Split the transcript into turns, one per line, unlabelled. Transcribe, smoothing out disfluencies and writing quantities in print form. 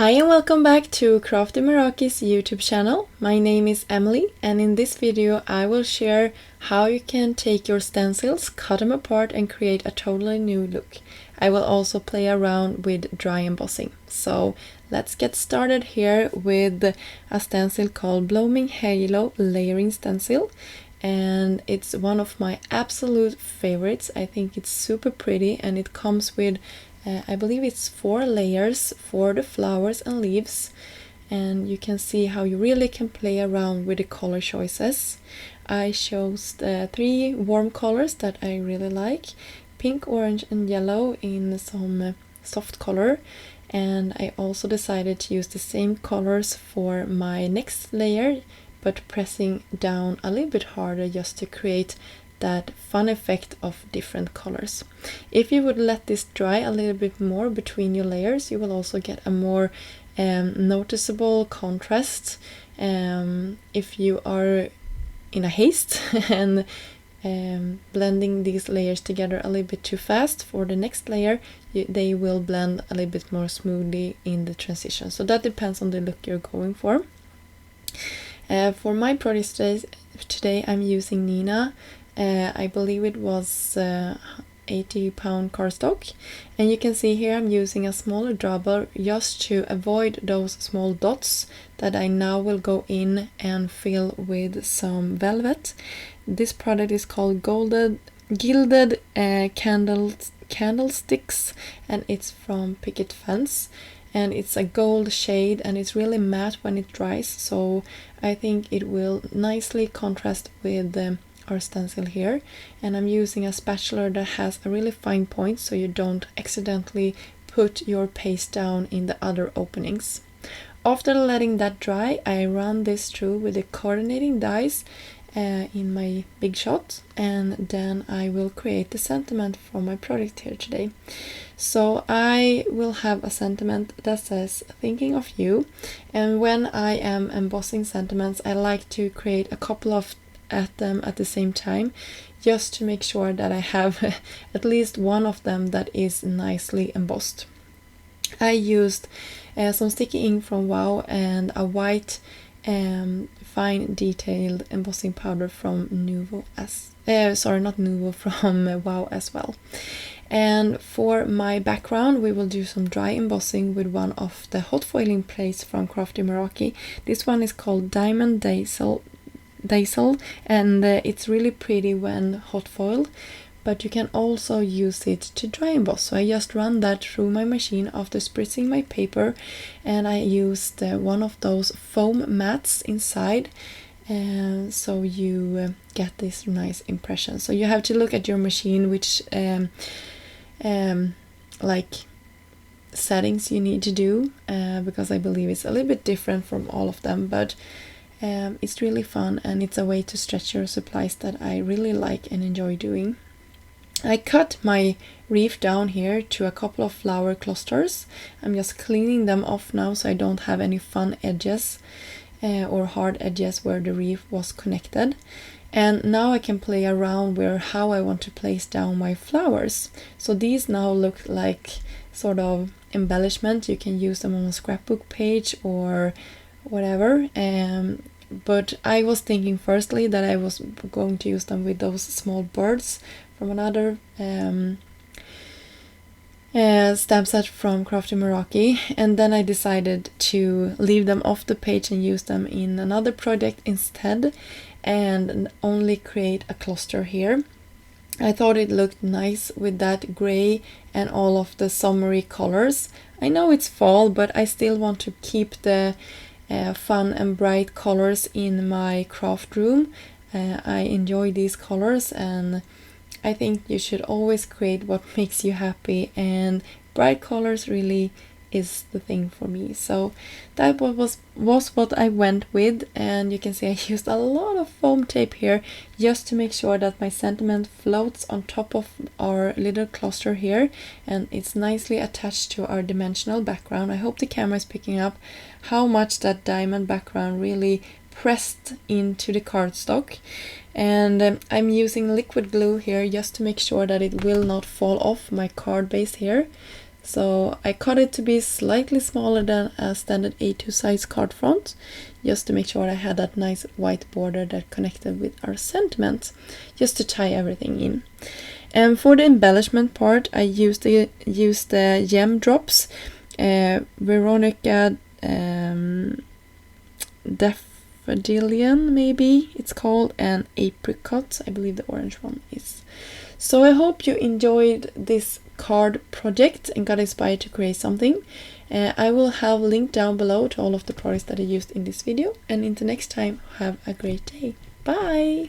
Hi and welcome back to Crafty Meraki's YouTube channel. My name is Emily, and in this video I will share how you can take your stencils, cut them apart and create a totally new look. I will also play around with dry embossing. So let's get started here with a stencil called Blooming Halo Layering Stencil. And it's one of my absolute favorites. I think it's super pretty, and it comes with I believe it's 4 layers for the flowers and leaves, and you can see how you really can play around with the color choices. I chose the 3 warm colors that I really like: pink, orange and yellow in some soft color, and I also decided to use the same colors for my next layer, but pressing down a little bit harder just to create that fun effect of different colors. If you would let this dry a little bit more between your layers, you will also get a more noticeable contrast. If you are in a haste and blending these layers together a little bit too fast for the next layer, they will blend a little bit more smoothly in the transition. So that depends on the look you're going for. For my project today I'm using Nina. I believe it was 80-pound cardstock, and you can see here I'm using a smaller dauber just to avoid those small dots that I now will go in and fill with some velvet. This product is called Gilded Candlesticks, and it's from Picket Fence, and it's a gold shade and it's really matte when it dries, so I think it will nicely contrast with our stencil here. And I'm using a spatula that has a really fine point so you don't accidentally put your paste down in the other openings. After letting that dry, I run this through with the coordinating dies in my big shot, and then I will create the sentiment for my project here today. So I will have a sentiment that says thinking of you, and when I am embossing sentiments I like to create a couple of them at the same time, just to make sure that I have at least one of them that is nicely embossed. I used some sticky ink from WOW and a white fine detailed embossing powder from from WOW as well. And for my background we will do some dry embossing with one of the hot foiling plates from Crafty Meraki. This one is called Diamond Dazzle, and it's really pretty when hot foiled, but you can also use it to dry emboss. So I just run that through my machine after spritzing my paper, and I used one of those foam mats inside, so you get this nice impression. So you have to look at your machine which like settings you need to do, because I believe it's a little bit different from all of them, but it's really fun and it's a way to stretch your supplies that I really like and enjoy doing. I cut my wreath down here to a couple of flower clusters. I'm just cleaning them off now so I don't have any fun edges or hard edges where the wreath was connected. And now I can play around with how I want to place down my flowers. So these now look like sort of embellishment. You can use them on a scrapbook page or whatever, but I was thinking firstly that I was going to use them with those small birds from another stamp set from Crafty Meraki, and then I decided to leave them off the page and use them in another project instead, and only create a cluster here. I thought it looked nice with that gray and all of the summery colors. I know it's fall, but I still want to keep the fun and bright colors in my craft room. I enjoy these colors, and I think you should always create what makes you happy, and bright colors really is the thing for me. So that was what I went with, and you can see I used a lot of foam tape here just to make sure that my sentiment floats on top of our little cluster here, and it's nicely attached to our dimensional background. I hope the camera is picking up how much that diamond background really pressed into the cardstock, and I'm using liquid glue here just to make sure that it will not fall off my card base here. So I cut it to be slightly smaller than a standard A2 size card front, just to make sure I had that nice white border that connected with our sentiment, just to tie everything in. And for the embellishment part, I used the gem drops, Veronica Daffodilian, maybe it's called, and Apricot, I believe the orange one is. So I hope you enjoyed this card project and got inspired to create something. I will have a link down below to all of the products that I used in this video. And until next time, have a great day. Bye!